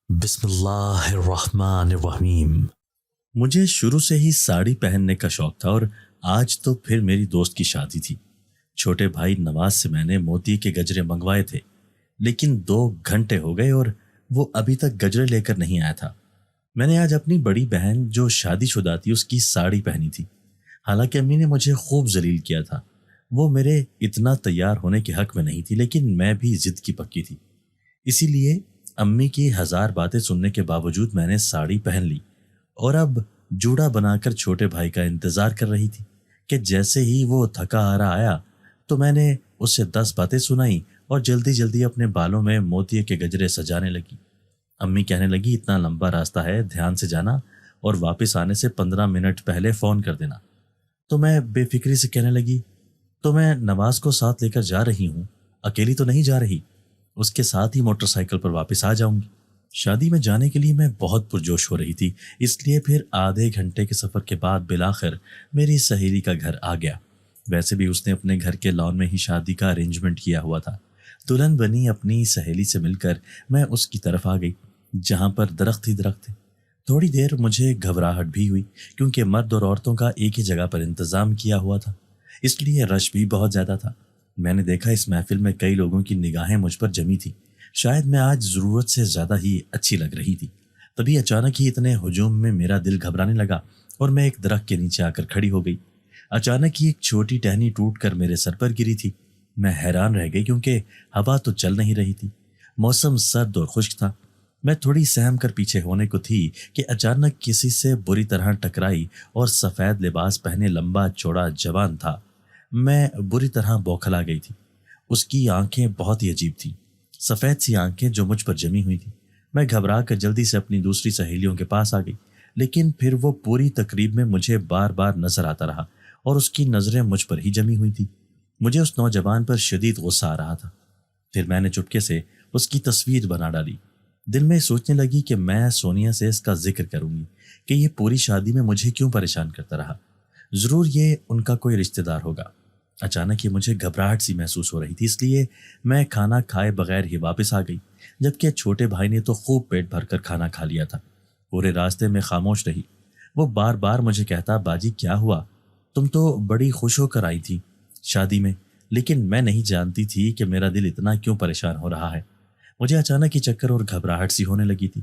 بسم اللہ الرحمن الرحیم۔ مجھے شروع سے ہی ساڑی پہننے کا شوق تھا اور آج تو پھر میری دوست کی شادی تھی۔ چھوٹے بھائی نواز سے میں نے موتی کے گجرے منگوائے تھے، لیکن 2 گھنٹے ہو گئے اور وہ ابھی تک گجرے لے کر نہیں آیا تھا۔ میں نے آج اپنی بڑی بہن جو شادی شدہ تھی اس کی ساڑی پہنی تھی۔ حالانکہ امی نے مجھے خوب ذلیل کیا تھا، وہ میرے اتنا تیار ہونے کے حق میں نہیں تھی، لیکن میں بھی ضد کی پکی تھی۔ اسی لیے امی کی 1000 باتیں سننے کے باوجود میں نے ساڑی پہن لی اور اب جوڑا بنا کر چھوٹے بھائی کا انتظار کر رہی تھی کہ جیسے ہی وہ تھکا ہارا آیا تو میں نے اسے 10 باتیں سنائیں اور جلدی جلدی اپنے بالوں میں موتی کے گجرے سجانے لگی۔ امی کہنے لگی اتنا لمبا راستہ ہے، دھیان سے جانا اور واپس آنے سے 15 منٹ پہلے فون کر دینا۔ تو میں بے فکری سے کہنے لگی تو میں نواز کو ساتھ لے کر جا رہی ہوں، اکیلی تو نہیں جا رہی، اس کے ساتھ ہی موٹر سائیکل پر واپس آ جاؤں گی۔ شادی میں جانے کے لیے میں بہت پرجوش ہو رہی تھی، اس لیے پھر آدھے گھنٹے کے سفر کے بعد بالآخر میری سہیلی کا گھر آ گیا۔ ویسے بھی اس نے اپنے گھر کے لان میں ہی شادی کا ارینجمنٹ کیا ہوا تھا۔ دلہن بنی اپنی سہیلی سے مل کر میں اس کی طرف آ گئی جہاں پر درخت ہی درخت تھے۔ تھوڑی دیر مجھے گھبراہٹ بھی ہوئی کیونکہ مرد اور عورتوں کا ایک ہی جگہ پر انتظام کیا ہوا تھا، اس لیے رش بھی بہت زیادہ تھا۔ میں نے دیکھا اس محفل میں کئی لوگوں کی نگاہیں مجھ پر جمی تھی، شاید میں آج ضرورت سے زیادہ ہی اچھی لگ رہی تھی۔ تبھی اچانک ہی اتنے ہجوم میں میرا دل گھبرانے لگا اور میں ایک درخت کے نیچے آ کر کھڑی ہو گئی۔ اچانک ہی ایک چھوٹی ٹہنی ٹوٹ کر میرے سر پر گری تھی۔ میں حیران رہ گئی کیونکہ ہوا تو چل نہیں رہی تھی، موسم سرد اور خشک تھا۔ میں تھوڑی سہم کر پیچھے ہونے کو تھی کہ اچانک کسی سے بری طرح ٹکرائی اور سفید لباس پہنے لمبا چوڑا جوان تھا۔ میں بری طرح بوکھلا گئی تھی۔ اس کی آنکھیں بہت ہی عجیب تھیں، سفید سی آنکھیں جو مجھ پر جمی ہوئی تھیں۔ میں گھبرا کر جلدی سے اپنی دوسری سہیلیوں کے پاس آ گئی، لیکن پھر وہ پوری تقریب میں مجھے بار بار نظر آتا رہا اور اس کی نظریں مجھ پر ہی جمی ہوئی تھیں۔ مجھے اس نوجوان پر شدید غصہ آ رہا تھا۔ پھر میں نے چپکے سے اس کی تصویر بنا ڈالی۔ دل میں سوچنے لگی کہ میں سونیا سے اس کا ذکر کروں گی کہ یہ پوری شادی میں مجھے کیوں پریشان کرتا رہا، ضرور یہ ان کا کوئی رشتہ دار ہوگا۔ اچانک ہی مجھے گھبراہٹ سی محسوس ہو رہی تھی، اس لیے میں کھانا کھائے بغیر ہی واپس آ گئی، جبکہ چھوٹے بھائی نے تو خوب پیٹ بھر کر کھانا کھا لیا تھا۔ پورے راستے میں خاموش رہی۔ وہ بار بار مجھے کہتا باجی کیا ہوا، تم تو بڑی خوش ہو کر آئی تھی شادی میں، لیکن میں نہیں جانتی تھی کہ میرا دل اتنا کیوں پریشان ہو رہا ہے۔ مجھے اچانک ہی چکر اور گھبراہٹ سی ہونے لگی تھی،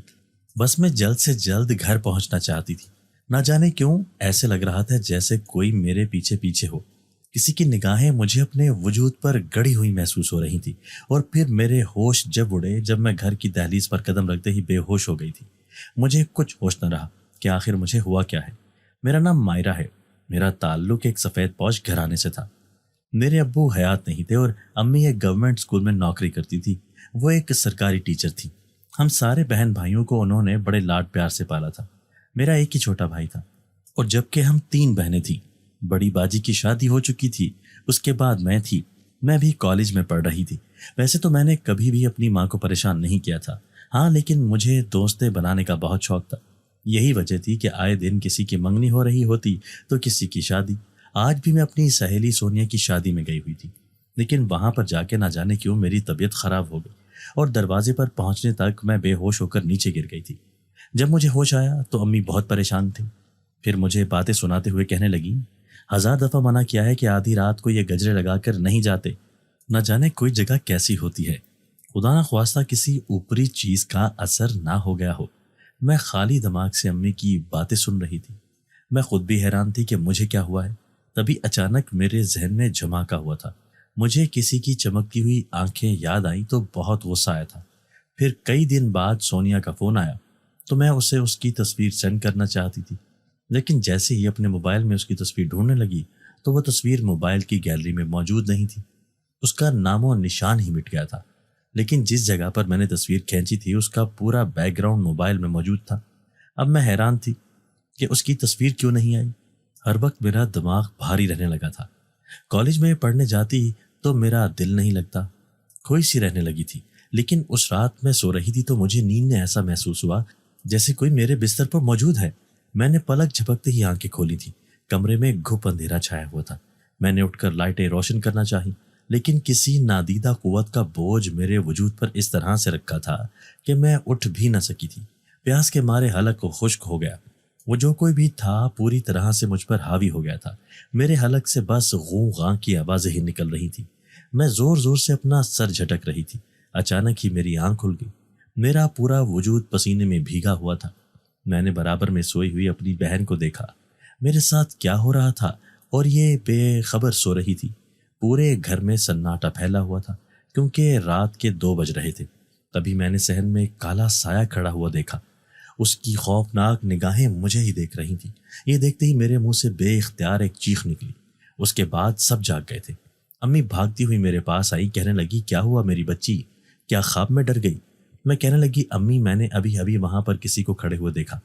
بس میں جلد سے جلد گھر پہنچنا چاہتی تھی۔ نہ جانے کیوں ایسے لگ رہا تھا جیسے کوئی میرے پیچھے پیچھے ہو، کسی کی نگاہیں مجھے اپنے وجود پر گڑی ہوئی محسوس ہو رہی تھی۔ اور پھر میرے ہوش جب اڑے جب میں گھر کی دہلیز پر قدم رکھتے ہی بے ہوش ہو گئی تھی۔ مجھے کچھ ہوش نہ رہا کہ آخر مجھے ہوا کیا ہے۔ میرا نام مائرہ ہے، میرا تعلق ایک سفید پوش گھرانے سے تھا۔ میرے ابو حیات نہیں تھے اور امی ایک گورنمنٹ اسکول میں نوکری کرتی تھی، وہ ایک سرکاری ٹیچر تھی۔ ہم سارے بہن بھائیوں کو انہوں نے بڑے لاڈ پیار سے پالا تھا۔ میرا ایک ہی چھوٹا بھائی تھا اور جبکہ ہم 3 بہنیں تھیں۔ بڑی باجی کی شادی ہو چکی تھی، اس کے بعد میں تھی، میں بھی کالج میں پڑھ رہی تھی۔ ویسے تو میں نے کبھی بھی اپنی ماں کو پریشان نہیں کیا تھا، ہاں لیکن مجھے دوستیں بنانے کا بہت شوق تھا۔ یہی وجہ تھی کہ آئے دن کسی کی منگنی ہو رہی ہوتی تو کسی کی شادی۔ آج بھی میں اپنی سہیلی سونیا کی شادی میں گئی ہوئی تھی، لیکن وہاں پر جا کے نہ جانے کیوں میری طبیعت خراب ہو گئی اور دروازے پر پہنچنے تک میں بے ہوش ہو کر نیچے گر گئی تھی۔ جب مجھے ہوش آیا تو امی بہت پریشان تھی، پھر مجھے باتیں سناتے ہوئے کہنے لگی 1000 دفعہ منع کیا ہے کہ آدھی رات کو یہ گجرے لگا کر نہیں جاتے، نہ جانے کوئی جگہ کیسی ہوتی ہے، خدا نہ خواستہ کسی اوپری چیز کا اثر نہ ہو گیا ہو۔ میں خالی دماغ سے امی کی باتیں سن رہی تھی، میں خود بھی حیران تھی کہ مجھے کیا ہوا ہے۔ تبھی اچانک میرے ذہن میں جھماکا ہوا تھا، مجھے کسی کی چمکتی ہوئی آنکھیں یاد آئیں تو بہت غصہ آیا تھا۔ پھر کئی دن بعد سونیا کا فون آیا تو میں اسے اس کی تصویر سینڈ کرنا چاہتی تھی، لیکن جیسے ہی اپنے موبائل میں اس کی تصویر ڈھونڈنے لگی تو وہ تصویر موبائل کی گیلری میں موجود نہیں تھی، اس کا نام و نشان ہی مٹ گیا تھا۔ لیکن جس جگہ پر میں نے تصویر کھینچی تھی اس کا پورا بیک گراؤنڈ موبائل میں موجود تھا۔ اب میں حیران تھی کہ اس کی تصویر کیوں نہیں آئی۔ ہر وقت میرا دماغ بھاری رہنے لگا تھا، کالج میں پڑھنے جاتی تو میرا دل نہیں لگتا، کھوئی سی رہنے لگی تھی۔ لیکن اس رات میں سو رہی تھی تو مجھے نیند میں ایسا محسوس ہوا جیسے کوئی میرے بستر پر موجود ہے۔ میں نے پلک جھپکتے ہی آنکھیں کھولی تھی، کمرے میں گھپ اندھیرا چھایا ہوا تھا۔ میں نے اٹھ کر لائٹیں روشن کرنا چاہی، لیکن کسی نادیدہ قوت کا بوجھ میرے وجود پر اس طرح سے رکھا تھا کہ میں اٹھ بھی نہ سکی تھی۔ پیاس کے مارے حلق خشک ہو گیا۔ وہ جو کوئی بھی تھا پوری طرح سے مجھ پر حاوی ہو گیا تھا۔ میرے حلق سے بس غوں غاں کی آوازیں ہی نکل رہی تھی۔ میں زور زور سے اپنا سر جھٹک رہی تھی۔ اچانک ہی میری آنکھ کھل گئی۔ میرا پورا وجود پسینے میں بھیگا ہوا تھا۔ میں نے برابر میں سوئی ہوئی اپنی بہن کو دیکھا۔ میرے ساتھ کیا ہو رہا تھا اور یہ بے خبر سو رہی تھی۔ پورے گھر میں سناٹا پھیلا ہوا تھا کیونکہ رات کے 2 بج رہے تھے۔ تبھی میں نے صحن میں ایک کالا سایہ کھڑا ہوا دیکھا۔ اس کی خوفناک نگاہیں مجھے ہی دیکھ رہی تھیں۔ یہ دیکھتے ہی میرے منہ سے بے اختیار ایک چیخ نکلی۔ اس کے بعد سب جاگ گئے تھے۔ امی بھاگتی ہوئی میرے پاس آئی، کہنے لگی کیا ہوا میری بچی، کیا خواب میں ڈر گئی؟ میں کہنے لگی امی میں نے ابھی وہاں پر کسی کو کھڑے ہوئے دیکھا،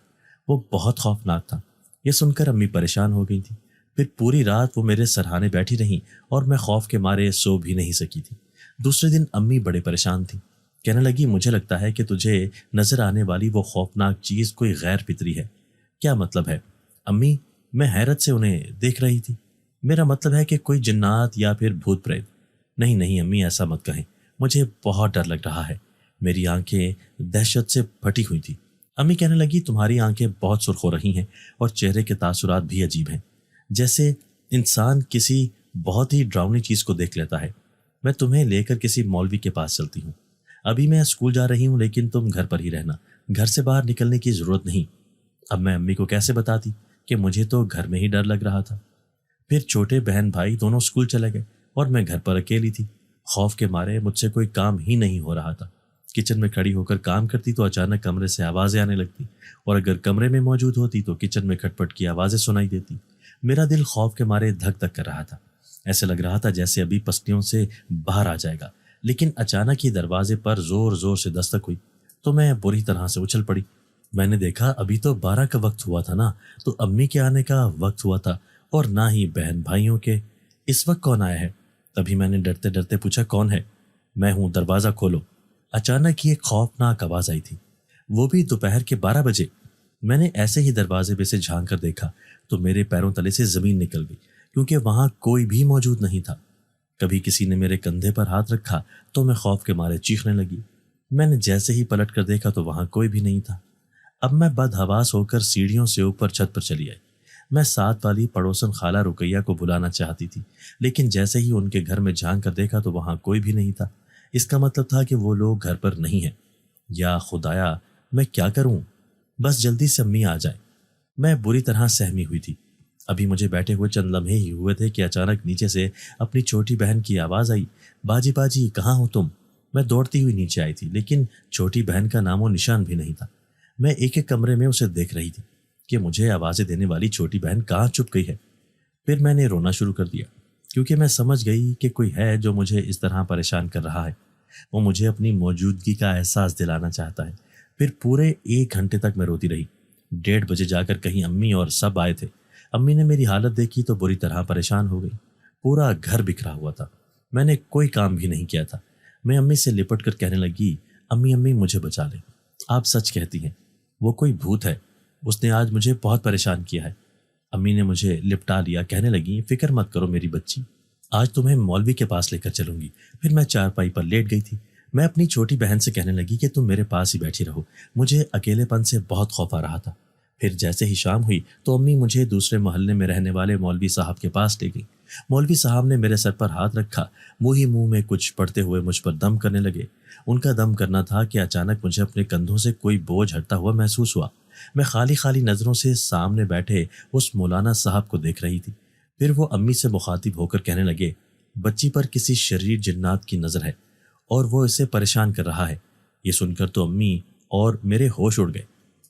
وہ بہت خوفناک تھا۔ یہ سن کر امی پریشان ہو گئی تھی۔ پھر پوری رات وہ میرے سرہانے بیٹھی رہیں اور میں خوف کے مارے سو بھی نہیں سکی تھی۔ دوسرے دن امی بڑے پریشان تھی۔ کہنے لگی مجھے لگتا ہے کہ تجھے نظر آنے والی وہ خوفناک چیز کوئی غیر فطری ہے۔ کیا مطلب ہے؟ امی میں حیرت سے انہیں دیکھ رہی تھی۔ میرا مطلب ہے کہ کوئی جنات یا پھر بھوت پریت۔ نہیں امی ایسا مت کہیں، مجھے بہت ڈر لگ رہا ہے۔ میری آنکھیں دہشت سے پھٹی ہوئی تھی۔ امی کہنے لگی تمہاری آنکھیں بہت سرخ ہو رہی ہیں اور چہرے کے تاثرات بھی عجیب ہیں، جیسے انسان کسی بہت ہی ڈراؤنی چیز کو دیکھ لیتا ہے۔ میں تمہیں لے کر کسی مولوی کے پاس چلتی ہوں۔ ابھی میں اسکول جا رہی ہوں لیکن تم گھر پر ہی رہنا، گھر سے باہر نکلنے کی ضرورت نہیں۔ اب میں امی کو کیسے بتاتی کہ مجھے تو گھر میں ہی ڈر لگ رہا تھا۔ پھر چھوٹے بہن بھائی دونوں اسکول چلے گئے اور میں گھر پر اکیلی تھی۔ خوف کے مارے مجھ سے کوئی کام ہی نہیں ہو رہا تھا۔ کچن میں کھڑی ہو کر کام کرتی تو اچانک کمرے سے آوازیں آنے لگتی، اور اگر کمرے میں موجود ہوتی تو کچن میں کھٹ پٹ کی آوازیں سنائی دیتی۔ میرا دل خوف کے مارے دھک دھک کر رہا تھا۔ ایسے لگ رہا تھا جیسے ابھی پسلیوں سے باہر آ جائے گا۔ لیکن اچانک ہی دروازے پر زور زور سے دستک ہوئی تو میں بری طرح سے اچھل پڑی۔ میں نے دیکھا ابھی تو 12 کا وقت ہوا تھا نا، تو امی کے آنے کا وقت ہوا تھا اور نہ ہی بہن بھائیوں کے۔ اس وقت کون آیا ہے؟ تبھی میں نے ڈرتے ڈرتے پوچھا کون ہے؟ میں ہوں، دروازہ کھولو۔ اچانک ہی ایک خوفناک آواز آئی تھی، وہ بھی دوپہر کے 12 بجے۔ میں نے ایسے ہی دروازے پہ سے جھانک کر دیکھا تو میرے پیروں تلے سے زمین نکل گئی، کیونکہ وہاں کوئی بھی موجود نہیں تھا۔ کبھی کسی نے میرے کندھے پر ہاتھ رکھا تو میں خوف کے مارے چیخنے لگی۔ میں نے جیسے ہی پلٹ کر دیکھا تو وہاں کوئی بھی نہیں تھا۔ اب میں بدحواس ہو کر سیڑھیوں سے اوپر چھت پر چلی آئی۔ میں ساتھ والی پڑوسن خالہ رقیہ کو بلانا چاہتی تھی، لیکن جیسے ہی ان کے گھر میں جھانک کر دیکھا تو وہاں کوئی بھی نہیں تھا۔ اس کا مطلب تھا کہ وہ لوگ گھر پر نہیں ہیں۔ یا خدایا، میں کیا کروں؟ بس جلدی سے امی آ جائے۔ میں بری طرح سہمی ہوئی تھی۔ ابھی مجھے بیٹھے ہوئے چند لمحے ہی ہوئے تھے کہ اچانک نیچے سے اپنی چھوٹی بہن کی آواز آئی، باجی باجی کہاں ہو تم؟ میں دوڑتی ہوئی نیچے آئی تھی، لیکن چھوٹی بہن کا نام و نشان بھی نہیں تھا۔ میں ایک ایک کمرے میں اسے دیکھ رہی تھی کہ مجھے آوازیں دینے والی چھوٹی بہن کہاں چھپ گئی ہے۔ پھر میں نے رونا شروع کر دیا، کیونکہ میں سمجھ گئی کہ کوئی ہے جو مجھے اس طرح پریشان کر رہا ہے۔ وہ مجھے اپنی موجودگی کا احساس دلانا چاہتا ہے۔ پھر پورے 1 گھنٹے تک میں روتی رہی۔ 1:30 بجے جا کر کہیں امی اور سب آئے تھے۔ امی نے میری حالت دیکھی تو بری طرح پریشان ہو گئی۔ پورا گھر بکھرا ہوا تھا، میں نے کوئی کام بھی نہیں کیا تھا۔ میں امی سے لپٹ کر کہنے لگی، امی مجھے بچا لیں، آپ سچ کہتی ہیں، وہ کوئی بھوت ہے، اس نے آج مجھے بہت پریشان کیا ہے۔ امی نے مجھے لپٹا لیا، کہنے لگی فکر مت کرو میری بچی، آج تمہیں مولوی کے پاس لے کر چلوں گی۔ پھر میں چارپائی پر لیٹ گئی تھی۔ میں اپنی چھوٹی بہن سے کہنے لگی کہ تم میرے پاس ہی بیٹھی رہو، مجھے اکیلے پن سے بہت خوف آ رہا تھا۔ پھر جیسے ہی شام ہوئی تو امی مجھے دوسرے محلے میں رہنے والے مولوی صاحب کے پاس لے گئی۔ مولوی صاحب نے میرے سر پر ہاتھ رکھا، منہ ہی منہ میں کچھ پڑھتے ہوئے مجھ پر دم کرنے لگے۔ ان کا دم کرنا تھا کہ اچانک مجھے اپنے کندھوں سے کوئی بوجھ ہٹتا ہوا محسوس ہوا۔ میں خالی نظروں سے سامنے بیٹھے اس مولانا صاحب کو دیکھ رہی تھی۔ پھر وہ امی سے مخاطب ہو کر کہنے لگے، بچی پر کسی شریر جنات کی نظر ہے اور وہ اسے پریشان کر رہا ہے۔ یہ سن کر تو امی اور میرے ہوش اڑ گئے۔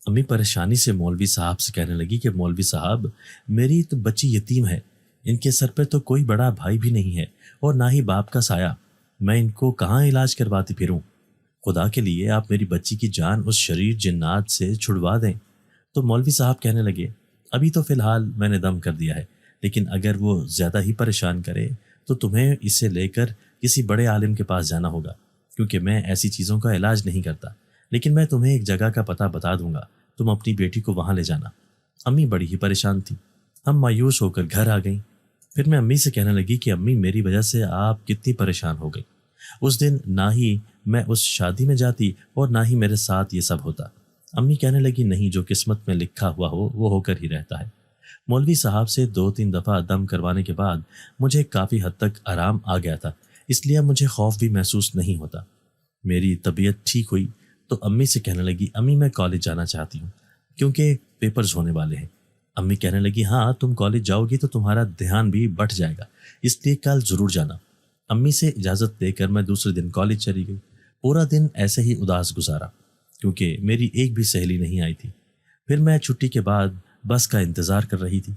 امی پریشانی سے مولوی صاحب سے کہنے لگی کہ مولوی صاحب، میری تو بچی یتیم ہے، ان کے سر پہ تو کوئی بڑا بھائی بھی نہیں ہے اور نہ ہی باپ کا سایہ، میں ان کو کہاں علاج کرواتی پھروں؟ خدا کے لیے آپ میری بچی کی جان اس شریر جنات سے چھڑوا دیں۔ تو مولوی صاحب کہنے لگے، ابھی تو فی الحال میں نے دم کر دیا ہے، لیکن اگر وہ زیادہ ہی پریشان کرے تو تمہیں اسے لے کر کسی بڑے عالم کے پاس جانا ہوگا، کیونکہ میں ایسی چیزوں کا علاج نہیں کرتا، لیکن میں تمہیں ایک جگہ کا پتہ بتا دوں گا، تم اپنی بیٹی کو وہاں لے جانا۔ امی بڑی ہی پریشان تھی۔ ہم مایوس ہو کر گھر آ گئیں۔ پھر میں امی سے کہنے لگی کہ امی میری وجہ سے آپ کتنی پریشان ہو گئی۔ اس دن نہ ہی میں اس شادی میں جاتی اور نہ ہی میرے ساتھ یہ سب ہوتا۔ امی کہنے لگی نہیں، جو قسمت میں لکھا ہوا ہو وہ ہو کر ہی رہتا ہے۔ مولوی صاحب سے 2-3 دفعہ دم کروانے کے بعد مجھے کافی حد تک آرام آ گیا تھا، اس لیے مجھے خوف بھی محسوس نہیں ہوتا۔ میری طبیعت ٹھیک ہوئی تو امی سے کہنے لگی امی میں کالج جانا چاہتی ہوں کیونکہ پیپرز ہونے والے ہیں۔ امی کہنے لگی ہاں تم کالج جاؤ گی تو تمہارا دھیان بھی بڑھ جائے گا، اس لیے کل ضرور جانا۔ امی سے اجازت لے کر میں دوسرے دن کالج چلی گئی۔ پورا دن ایسے ہی اداس گزارا کیونکہ میری ایک بھی سہیلی نہیں آئی تھی۔ پھر میں چھٹی کے بعد بس کا انتظار کر رہی تھی۔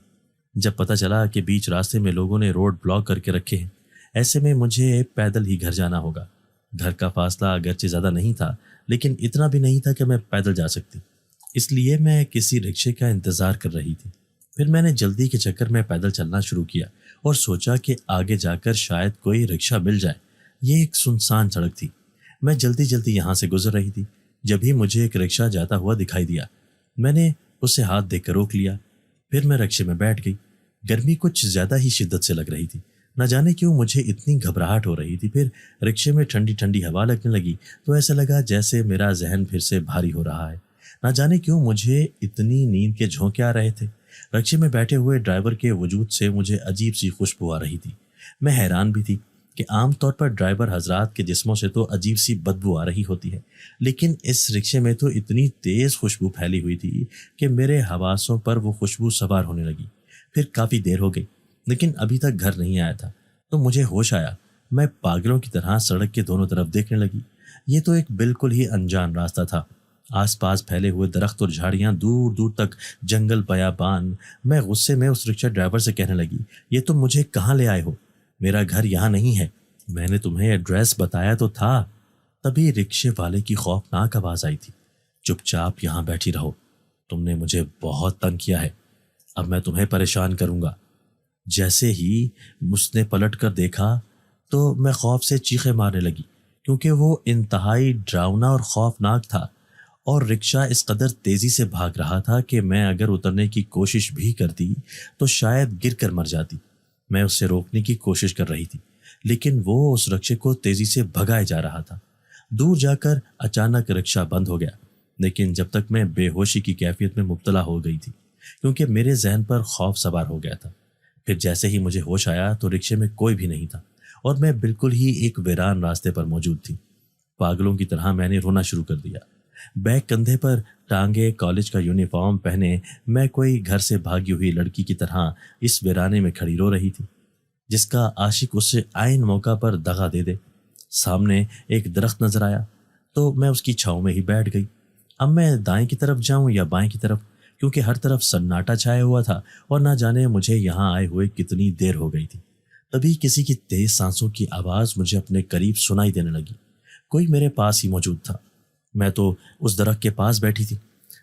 جب پتہ چلا کہ بیچ راستے میں لوگوں نے روڈ بلاک کر کے رکھے ہیں، ایسے میں مجھے پیدل ہی گھر جانا ہوگا۔ گھر کا فاصلہ اگرچہ زیادہ نہیں تھا لیکن اتنا بھی نہیں تھا کہ میں پیدل جا سکتی، اس لیے میں کسی رکشے کا انتظار کر رہی تھی۔ پھر میں نے جلدی کے چکر میں پیدل چلنا شروع کیا اور سوچا کہ آگے جا کر شاید کوئی رکشہ مل جائے۔ یہ ایک سنسان سڑک تھی۔ میں جلدی جلدی یہاں سے گزر رہی تھی جب ہی مجھے ایک رکشہ جاتا ہوا دکھائی دیا۔ میں نے اسے ہاتھ دے کر روک لیا۔ پھر میں رکشے میں بیٹھ گئی۔ گرمی کچھ زیادہ ہی شدت سے لگ رہی تھی، نہ جانے کیوں مجھے اتنی گھبراہٹ ہو رہی تھی۔ پھر رکشے میں ٹھنڈی ٹھنڈی ہوا لگنے لگی تو ایسا لگا جیسے میرا ذہن پھر سے بھاری ہو رہا ہے۔ نہ جانے کیوں مجھے اتنی نیند کے جھونکے آ رہے تھے۔ رکشے میں بیٹھے ہوئے ڈرائیور کے وجود سے مجھے عجیب سی خوشبو آ رہی تھی۔ میں حیران بھی تھی کہ عام طور پر ڈرائیور حضرات کے جسموں سے تو عجیب سی بدبو آ رہی ہوتی ہے، لیکن اس رکشے میں تو اتنی تیز خوشبو پھیلی ہوئی تھی کہ میرے حواسوں پر وہ خوشبو سوار ہونے لگی۔ پھر کافی دیر ہو گئی لیکن ابھی تک گھر نہیں آیا تھا تو مجھے ہوش آیا۔ میں پاگلوں کی طرح سڑک کے دونوں طرف دیکھنے لگی۔ یہ تو ایک بالکل ہی انجان راستہ تھا، آس پاس پھیلے ہوئے درخت اور جھاڑیاں، دور دور تک جنگل بیابان۔ میں غصے میں اس رکشہ ڈرائیور سے کہنے لگی یہ تم مجھے کہاں لے آئے ہو؟ میرا گھر یہاں نہیں ہے، میں نے تمہیں ایڈریس بتایا تو تھا۔ تبھی رکشے والے کی خوفناک آواز آئی تھی چپ چاپ یہاں بیٹھی رہو، تم نے مجھے بہت تنگ کیا ہے، اب میں تمہیں پریشان کروں گا۔ جیسے ہی اس نے پلٹ کر دیکھا تو میں خوف سے چیخیں مارنے لگی کیونکہ وہ انتہائی ڈراؤنا اور خوفناک تھا، اور رکشہ اس قدر تیزی سے بھاگ رہا تھا کہ میں اگر اترنے کی کوشش بھی کرتی تو شاید گر کر مر جاتی۔ میں اسے روکنے کی کوشش کر رہی تھی لیکن وہ اس رکشے کو تیزی سے بھگائے جا رہا تھا۔ دور جا کر اچانک رکشہ بند ہو گیا، لیکن جب تک میں بے ہوشی کی کیفیت میں مبتلا ہو گئی تھی کیونکہ میرے ذہن پر خوف سوار ہو گیا تھا۔ پھر جیسے ہی مجھے ہوش آیا تو رکشے میں کوئی بھی نہیں تھا اور میں بالکل ہی ایک ویران راستے پر موجود تھی۔ پاگلوں کی طرح میں نے رونا شروع کر دیا۔ بیگ کندھے پر ٹانگے، کالج کا یونیفارم پہنے میں کوئی گھر سے بھاگی ہوئی لڑکی کی طرح اس ویرانے میں کھڑی رو رہی تھی جس کا عاشق اسے عین موقع پر دغا دے دے۔ سامنے ایک درخت نظر آیا تو میں اس کی چھاؤں میں ہی بیٹھ گئی۔ اب میں دائیں کی طرف جاؤں یا بائیں کی طرف، کیونکہ ہر طرف سناٹا چھایا ہوا تھا اور نہ جانے مجھے یہاں آئے ہوئے کتنی دیر ہو گئی تھی۔ تبھی کسی کی تیز سانسوں کی آواز مجھے اپنے قریب سنائی دینے لگی۔ کوئی میرے پاس ہی موجود تھا۔ میں تو اس درخت کے پاس بیٹھی تھی۔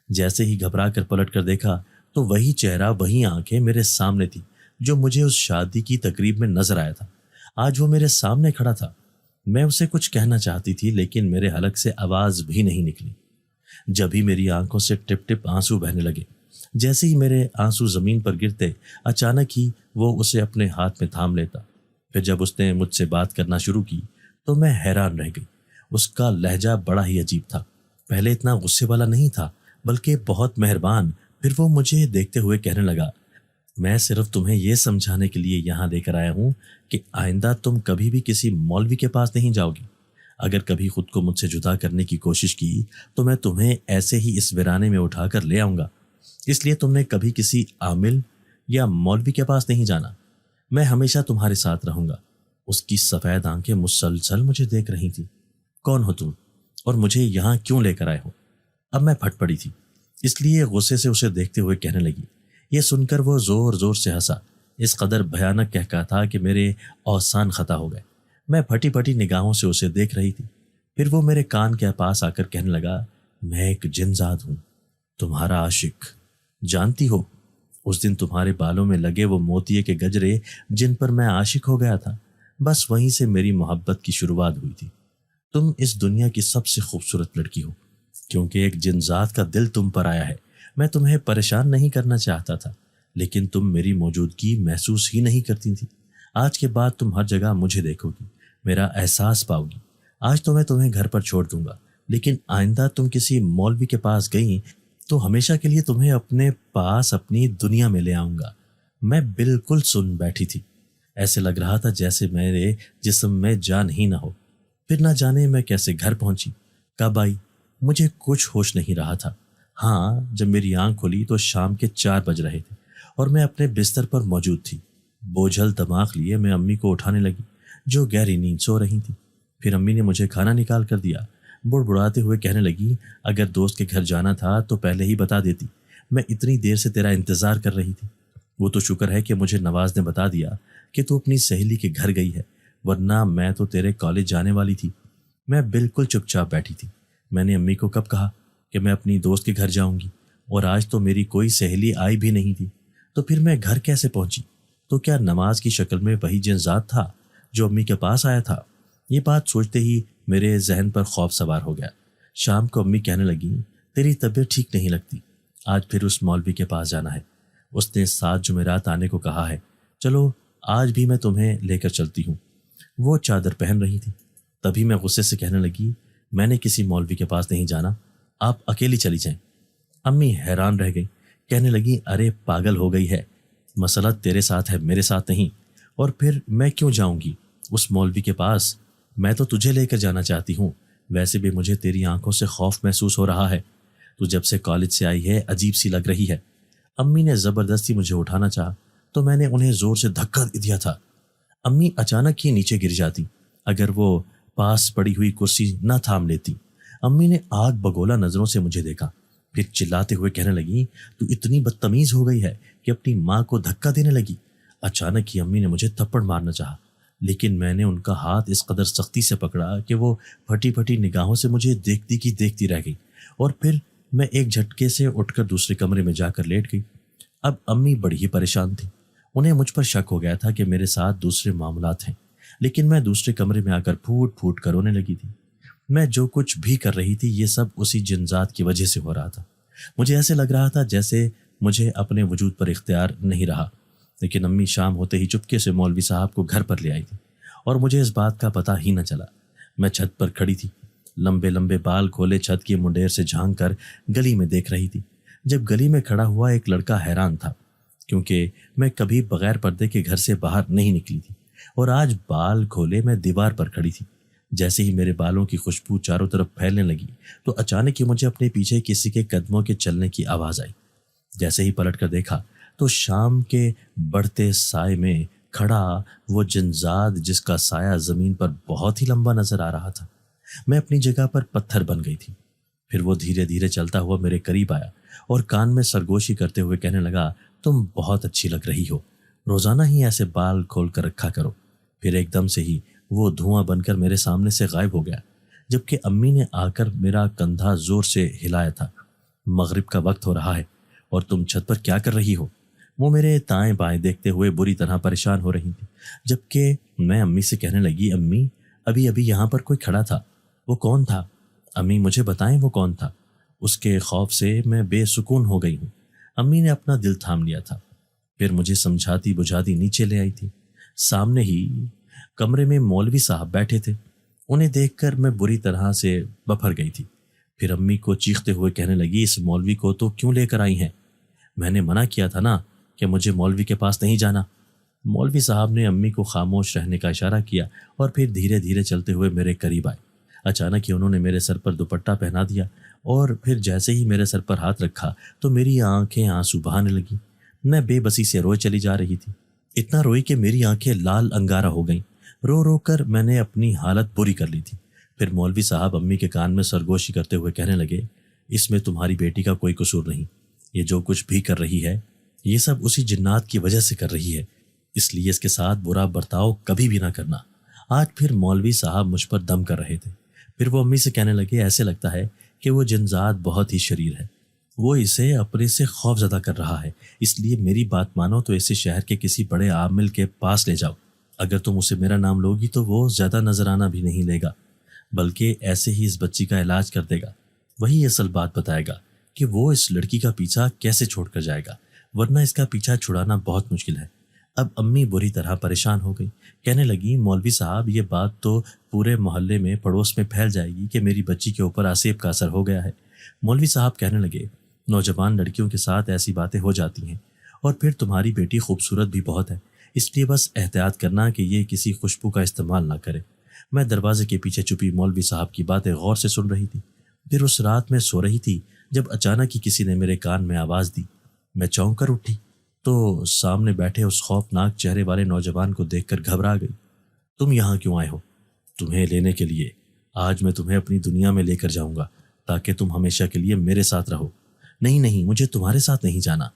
جیسے ہی گھبرا کر پلٹ کر دیکھا تو وہی چہرہ، وہی آنکھیں میرے سامنے تھی جو مجھے اس شادی کی تقریب میں نظر آیا تھا۔ آج وہ میرے سامنے کھڑا تھا۔ میں اسے کچھ کہنا چاہتی تھی لیکن میرے حلق سے آواز بھی نہیں نکلی۔ جب ہی میری آنکھوں سے ٹپ ٹپ آنسو بہنے لگے، جیسے ہی میرے آنسو زمین پر گرتے اچانک ہی وہ اسے اپنے ہاتھ میں تھام لیتا۔ پھر جب اس نے مجھ سے بات کرنا شروع کی تو میں حیران رہ گئی۔ اس کا لہجہ بڑا ہی عجیب تھا، پہلے اتنا غصے والا نہیں تھا بلکہ بہت مہربان۔ پھر وہ مجھے دیکھتے ہوئے کہنے لگا میں صرف تمہیں یہ سمجھانے کے لیے یہاں لے کر آیا ہوں کہ آئندہ تم کبھی بھی کسی مولوی کے پاس نہیں جاؤ گی۔ اگر کبھی خود کو مجھ سے جدا کرنے کی کوشش کی تو میں تمہیں ایسے ہی اس ویرانے میں اٹھا کر لے آؤں گا، اس لیے تم نے کبھی کسی عامل یا مولوی کے پاس نہیں جانا۔ میں ہمیشہ تمہارے ساتھ رہوں گا۔ اس کی سفید آنکھیں مسلسل مجھے دیکھ رہی تھی۔ کون ہو تم اور مجھے یہاں کیوں لے کر آئے ہو؟ اب میں پھٹ پڑی تھی، اس لیے غصے سے اسے دیکھتے ہوئے کہنے لگی۔ یہ سن کر وہ زور زور سے ہنسا، اس قدر بھیانک کہکا تھا کہ میرے اوسان خطا ہو گئے۔ میں پھٹی پھٹی نگاہوں سے اسے دیکھ رہی تھی۔ پھر وہ میرے کان کے پاس آ کر کہنے لگا میں ایک جن زاد ہوں، تمہارا عاشق۔ جانتی ہو اس دن تمہارے بالوں میں لگے وہ موتیے کے گجرے جن پر میں عاشق ہو گیا تھا، بس وہیں سے میری محبت کی شروعات ہوئی تھی۔ تم اس دنیا کی سب سے خوبصورت لڑکی ہو کیونکہ ایک جن ذات کا دل تم پر آیا ہے۔ میں تمہیں پریشان نہیں کرنا چاہتا تھا لیکن تم میری موجودگی محسوس ہی نہیں کرتی تھی۔ آج کے بعد تم ہر جگہ مجھے دیکھو گی، میرا احساس پاؤ گی۔ آج تو میں تمہیں گھر پر چھوڑ دوں گا، لیکن آئندہ تم کسی مولوی کے پاس گئیں تو ہمیشہ کے لیے تمہیں اپنے پاس اپنی دنیا میں لے آؤں گا۔ میں بالکل سن بیٹھی تھی، ایسے لگ رہا تھا جیسے میرے جسم میں جان ہی نہ ہو۔ پھر نہ جانے میں کیسے گھر پہنچی، کب آئی، مجھے کچھ ہوش نہیں رہا تھا۔ ہاں، جب میری آنکھ کھلی تو شام کے 4 بج رہے تھے اور میں اپنے بستر پر موجود تھی۔ بوجھل دماغ لیے میں امی کو اٹھانے لگی جو گہری نیند سو رہی تھی۔ پھر امی نے مجھے کھانا نکال کر دیا، بڑبڑاتے ہوئے کہنے لگی، اگر دوست کے گھر جانا تھا تو پہلے ہی بتا دیتی، میں اتنی دیر سے تیرا انتظار کر رہی تھی۔ وہ تو شکر ہے کہ مجھے نواز نے بتا دیا کہ تو اپنی سہیلی کے گھر گئی ہے، ورنہ میں تو تیرے کالج جانے والی تھی۔ میں بالکل چپ چاپ بیٹھی تھی۔ میں نے امی کو کب کہا کہ میں اپنی دوست کے گھر جاؤں گی، اور آج تو میری کوئی سہیلی آئی بھی نہیں تھی، تو پھر میں گھر کیسے پہنچی؟ تو کیا نماز کی شکل میں وہی جنزاد تھا جو امی کے پاس آیا تھا؟ یہ بات سوچتے ہی میرے ذہن پر خوف سوار ہو گیا۔ شام کو امی کہنے لگی، تیری طبیعت ٹھیک نہیں لگتی، آج پھر اس مولوی کے پاس جانا ہے، اس نے 7 جمعرات آنے کو کہا ہے، چلو آج بھی میں تمہیں لے کر چلتی ہوں۔ وہ چادر پہن رہی تھی۔ تبھی میں غصے سے کہنے لگی، میں نے کسی مولوی کے پاس نہیں جانا، آپ اکیلی چلی جائیں۔ امی حیران رہ گئی، کہنے لگی، ارے پاگل ہو گئی ہے، مسئلہ تیرے ساتھ ہے، میرے ساتھ نہیں، اور پھر میں کیوں جاؤں گی اس مولوی کے پاس؟ میں تو تجھے لے کر جانا چاہتی ہوں، ویسے بھی مجھے تیری آنکھوں سے خوف محسوس ہو رہا ہے، تو جب سے کالج سے آئی ہے عجیب سی لگ رہی ہے۔ امی نے زبردستی مجھے اٹھانا چاہا تو میں نے انہیں زور سے دھکا دیا تھا۔ امی اچانک ہی نیچے گر جاتی اگر وہ پاس پڑی ہوئی کرسی نہ تھام لیتی۔ امی نے آگ بگولا نظروں سے مجھے دیکھا، پھر چلاتے ہوئے کہنے لگی، تو اتنی بدتمیز ہو گئی ہے کہ اپنی ماں کو دھکا دینے لگی۔ اچانک ہی امی نے مجھے تھپڑ مارنا چاہا، لیکن میں نے ان کا ہاتھ اس قدر سختی سے پکڑا کہ وہ پھٹی پھٹی نگاہوں سے مجھے دیکھتی کی دیکھتی رہ گئی، اور پھر میں ایک جھٹکے سے اٹھ کر دوسرے کمرے میں جا کر لیٹ گئی۔ اب امی بڑی ہی پریشان تھی، انہیں مجھ پر شک ہو گیا تھا کہ میرے ساتھ دوسرے معاملات ہیں، لیکن میں دوسرے کمرے میں آ کر پھوٹ پھوٹ کر رونے لگی تھی۔ میں جو کچھ بھی کر رہی تھی یہ سب اسی جنزات کی وجہ سے ہو رہا تھا۔ مجھے ایسے لگ رہا تھا جیسے مجھے اپنے وجود پر اختیار نہیں رہا۔ لیکن امی شام ہوتے ہی چپکے سے مولوی صاحب کو گھر پر لے آئی تھی اور مجھے اس بات کا پتہ ہی نہ چلا۔ میں چھت پر کھڑی تھی، لمبے لمبے بال کھولے چھت کی منڈیر سے جھانک کر گلی میں دیکھ رہی تھی۔ جب گلی میں کھڑا ہوا ایک لڑکا حیران تھا، کیونکہ میں کبھی بغیر پردے کے گھر سے باہر نہیں نکلی تھی، اور آج بال کھولے میں دیوار پر کھڑی تھی۔ جیسے ہی میرے بالوں کی خوشبو چاروں طرف پھیلنے لگی تو اچانک ہی مجھے اپنے پیچھے کسی کے قدموں کے چلنے کی آواز آئی۔ جیسے ہی پلٹ کر دیکھا تو شام کے بڑھتے سائے میں کھڑا وہ جنزاد جس کا سایہ زمین پر بہت ہی لمبا نظر آ رہا تھا۔ میں اپنی جگہ پر پتھر بن گئی تھی۔ پھر وہ دھیرے دھیرے چلتا ہوا میرے قریب آیا اور کان میں سرگوشی کرتے ہوئے کہنے لگا، تم بہت اچھی لگ رہی ہو، روزانہ ہی ایسے بال کھول کر رکھا کرو۔ پھر ایک دم سے ہی وہ دھواں بن کر میرے سامنے سے غائب ہو گیا، جبکہ امی نے آ کر میرا کندھا زور سے ہلایا تھا۔ مغرب کا وقت ہو رہا ہے اور تم چھت پر کیا کر رہی ہو؟ وہ میرے دائیں بائیں دیکھتے ہوئے بری طرح پریشان ہو رہی تھی، جبکہ میں امی سے کہنے لگی، امی ابھی ابھی یہاں پر کوئی کھڑا تھا، وہ کون تھا؟ امی مجھے بتائیں وہ کون تھا؟ اس کے خوف سے میں بے سکون ہو گئی ہوں۔ امی نے اپنا دل تھام لیا تھا، پھر مجھے سمجھاتی بجھاتی نیچے لے آئی تھی۔ سامنے ہی کمرے میں مولوی صاحب بیٹھے تھے، انہیں دیکھ کر میں بری طرح سے بپھر گئی تھی۔ پھر امی کو چیختے ہوئے کہنے لگی، اس مولوی کو تو کیوں لے کر آئی ہیں؟ میں نے منع کیا تھا نا کہ مجھے مولوی کے پاس نہیں جانا۔ مولوی صاحب نے امی کو خاموش رہنے کا اشارہ کیا اور پھر دھیرے دھیرے چلتے ہوئے میرے قریب آئے۔ اچانک ہی انہوں نے میرے سر پر دوپٹہ پہنا دیا اور پھر جیسے ہی میرے سر پر ہاتھ رکھا تو میری آنکھیں آنسو بہانے لگیں۔ میں بے بسی سے روئے چلی جا رہی تھی، اتنا روئی کہ میری آنکھیں لال انگارہ ہو گئیں۔ رو رو کر میں نے اپنی حالت بری کر لی تھی۔ پھر مولوی صاحب امی کے کان میں سرگوشی کرتے ہوئے کہنے لگے، اس میں تمہاری بیٹی کا کوئی قصور نہیں، یہ جو کچھ بھی کر رہی ہے یہ سب اسی جنات کی وجہ سے کر رہی ہے، اس لیے اس کے ساتھ برا برتاؤ کبھی بھی نہ کرنا۔ آج پھر مولوی صاحب مجھ پر دم کر رہے تھے۔ پھر وہ امی سے کہنے لگے، ایسے لگتا ہے کہ وہ جنزاد بہت ہی شریر ہے، وہ اسے اپنے سے خوف زدہ کر رہا ہے، اس لیے میری بات مانو تو اسے شہر کے کسی بڑے عامل کے پاس لے جاؤ۔ اگر تم اسے میرا نام لوگی تو وہ زیادہ نذرانہ بھی نہیں لے گا، بلکہ ایسے ہی اس بچی کا علاج کر دے گا، وہی اصل بات بتائے گا کہ وہ اس لڑکی کا پیچھا کیسے چھوڑ کر جائے گا، ورنہ اس کا پیچھا چھڑانا بہت مشکل ہے۔ اب امی بری طرح پریشان ہو گئی، کہنے لگی مولوی صاحب یہ بات تو پورے محلے میں پڑوس میں پھیل جائے گی کہ میری بچی کے اوپر آسیب کا اثر ہو گیا ہے۔ مولوی صاحب کہنے لگے نوجوان لڑکیوں کے ساتھ ایسی باتیں ہو جاتی ہیں، اور پھر تمہاری بیٹی خوبصورت بھی بہت ہے، اس لیے بس احتیاط کرنا کہ یہ کسی خوشبو کا استعمال نہ کرے۔ میں دروازے کے پیچھے چھپی مولوی صاحب کی باتیں غور سے سن رہی تھی۔ پھر اس رات میں سو رہی تھی جب اچانک ہی کسی نے میرے کان میں آواز دی۔ میں چونک کر اٹھی تو سامنے بیٹھے اس خوفناک چہرے والے نوجوان کو دیکھ کر گھبرا گئی۔ تم یہاں کیوں آئے ہو؟ تمہیں لینے کے لیے۔ آج میں تمہیں اپنی دنیا میں لے کر جاؤں گا تاکہ تم ہمیشہ کے لیے میرے ساتھ رہو۔ نہیں نہیں، مجھے تمہارے ساتھ نہیں جانا۔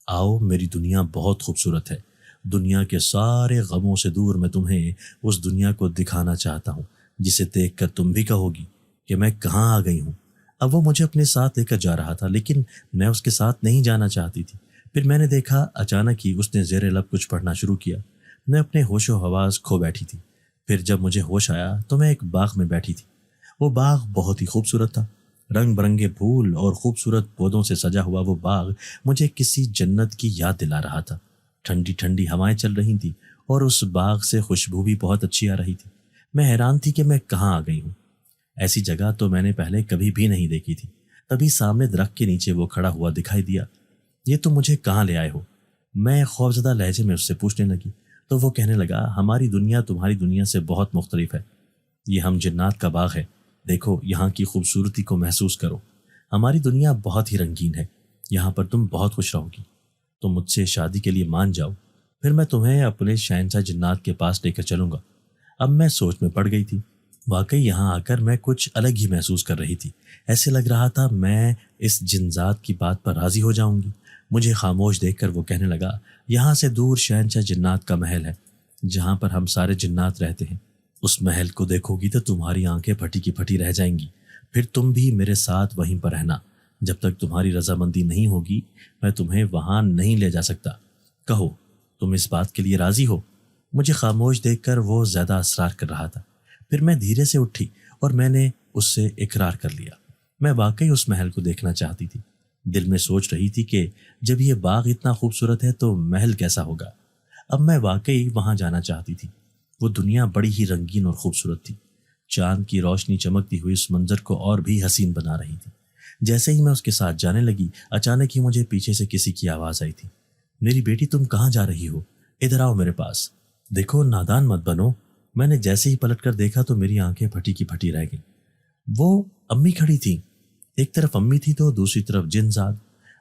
آؤ، میری دنیا بہت خوبصورت ہے، دنیا کے سارے غموں سے دور میں تمہیں اس دنیا کو دکھانا چاہتا ہوں جسے دیکھ کر تم بھی کہو گی کہ میں کہاں آ گئی ہوں۔ اب وہ مجھے اپنے ساتھ لے کر جا رہا تھا، لیکن میں اس کے ساتھ نہیں جانا چاہتی تھی۔ پھر میں نے دیکھا اچانک ہی اس نے زیر لب کچھ پڑھنا شروع کیا۔ میں اپنے ہوش و حواس کھو بیٹھی تھی۔ پھر جب مجھے ہوش آیا تو میں ایک باغ میں بیٹھی تھی۔ وہ باغ بہت ہی خوبصورت تھا، رنگ برنگے پھول اور خوبصورت پودوں سے سجا ہوا وہ باغ مجھے کسی جنت کی یاد دلا رہا تھا۔ ٹھنڈی ٹھنڈی ہوائیں چل رہی تھیں اور اس باغ سے خوشبو بھی بہت اچھی آ رہی تھی۔ میں حیران تھی کہ میں کہاں آ گئی ہوں، ایسی جگہ تو میں نے پہلے کبھی بھی نہیں دیکھی تھی۔ تبھی سامنے درخت کے نیچے وہ کھڑا ہوا دکھائی دیا۔ یہ تم مجھے کہاں لے آئے ہو؟ میں خوفزدہ لہجے میں اس سے پوچھنے لگی تو وہ کہنے لگا ہماری دنیا تمہاری دنیا سے بہت مختلف ہے۔ یہ ہم جنات کا باغ ہے، دیکھو یہاں کی خوبصورتی کو محسوس کرو۔ ہماری دنیا بہت ہی رنگین ہے، یہاں پر تم بہت خوش رہو گی۔ تم مجھ سے شادی کے لیے مان جاؤ، پھر میں تمہیں اپنے شہنشاہ جنات کے پاس لے کر چلوں گا۔ اب میں سوچ میں پڑ گئی تھی۔ واقعی یہاں آ کر میں کچھ الگ ہی محسوس کر رہی تھی۔ ایسے لگ رہا تھا میں اس جنات کی بات پر راضی ہو جاؤں گی۔ مجھے خاموش دیکھ کر وہ کہنے لگا یہاں سے دور شہنشاہ جنات کا محل ہے جہاں پر ہم سارے جنات رہتے ہیں۔ اس محل کو دیکھو گی تو تمہاری آنکھیں پھٹی کی پھٹی رہ جائیں گی۔ پھر تم بھی میرے ساتھ وہیں پر رہنا، جب تک تمہاری رضامندی نہیں ہوگی میں تمہیں وہاں نہیں لے جا سکتا۔ کہو تم اس بات کے لیے راضی ہو؟ مجھے خاموش دیکھ کر وہ زیادہ اصرار کر رہا تھا۔ پھر میں دھیرے سے اٹھی اور میں نے اس سے اقرار کر لیا۔ میں واقعی اس محل کو دیکھنا چاہتی تھی۔ دل میں سوچ رہی تھی کہ جب یہ باغ اتنا خوبصورت ہے تو محل کیسا ہوگا۔ اب میں واقعی وہاں جانا چاہتی تھی۔ وہ دنیا بڑی ہی رنگین اور خوبصورت تھی۔ چاند کی روشنی چمکتی ہوئی اس منظر کو اور بھی حسین بنا رہی تھی۔ جیسے ہی میں اس کے ساتھ جانے لگی اچانک ہی مجھے پیچھے سے کسی کی آواز آئی تھی، میری بیٹی تم کہاں جا رہی ہو؟ ادھر آؤ میرے پاس۔ دیکھو نادان مت بنو۔ میں نے جیسے ہی پلٹ کر دیکھا تو میری آنکھیں پھٹی کی پھٹی رہ گئیں۔ وہ امی کھڑی تھی، ایک طرف امی تھی تو دوسری طرف جنزاد۔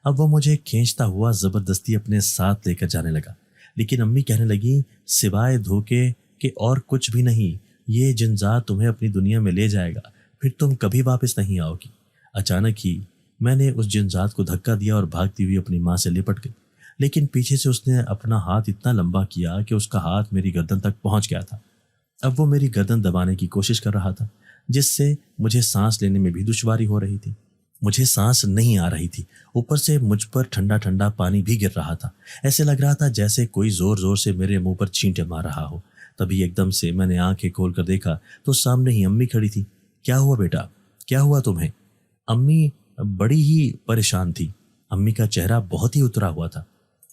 اب وہ مجھے کھینچتا ہوا زبردستی اپنے ساتھ لے کر جانے لگا، لیکن امی کہنے لگی سوائے دھوکے کہ اور کچھ بھی نہیں، یہ جنزاد تمہیں اپنی دنیا میں لے جائے گا، پھر تم کبھی واپس نہیں آؤ گی۔ اچانک ہی میں نے اس جنزاد کو دھکا دیا اور بھاگتی ہوئی اپنی ماں سے لپٹ گئی، لیکن پیچھے سے اس نے اپنا ہاتھ اتنا لمبا کیا کہ اس کا ہاتھ میری گردن تک پہنچ گیا تھا۔ اب وہ میری گردن دبانے کی کوشش کر رہا تھا، جس سے مجھے سانس لینے میں بھی دشواری ہو رہی تھی۔ مجھے سانس نہیں آ رہی تھی، اوپر سے مجھ پر ٹھنڈا ٹھنڈا پانی بھی گر رہا تھا۔ ایسے لگ رہا تھا جیسے کوئی زور زور سے میرے منہ پر چھینٹے مار رہا ہو۔ تبھی ایک دم سے میں نے آنکھیں کھول کر دیکھا تو سامنے ہی امی کھڑی تھی۔ کیا ہوا بیٹا؟ کیا ہوا تمہیں؟ امی بڑی ہی پریشان تھی۔ امی کا چہرہ بہت ہی اترا ہوا تھا۔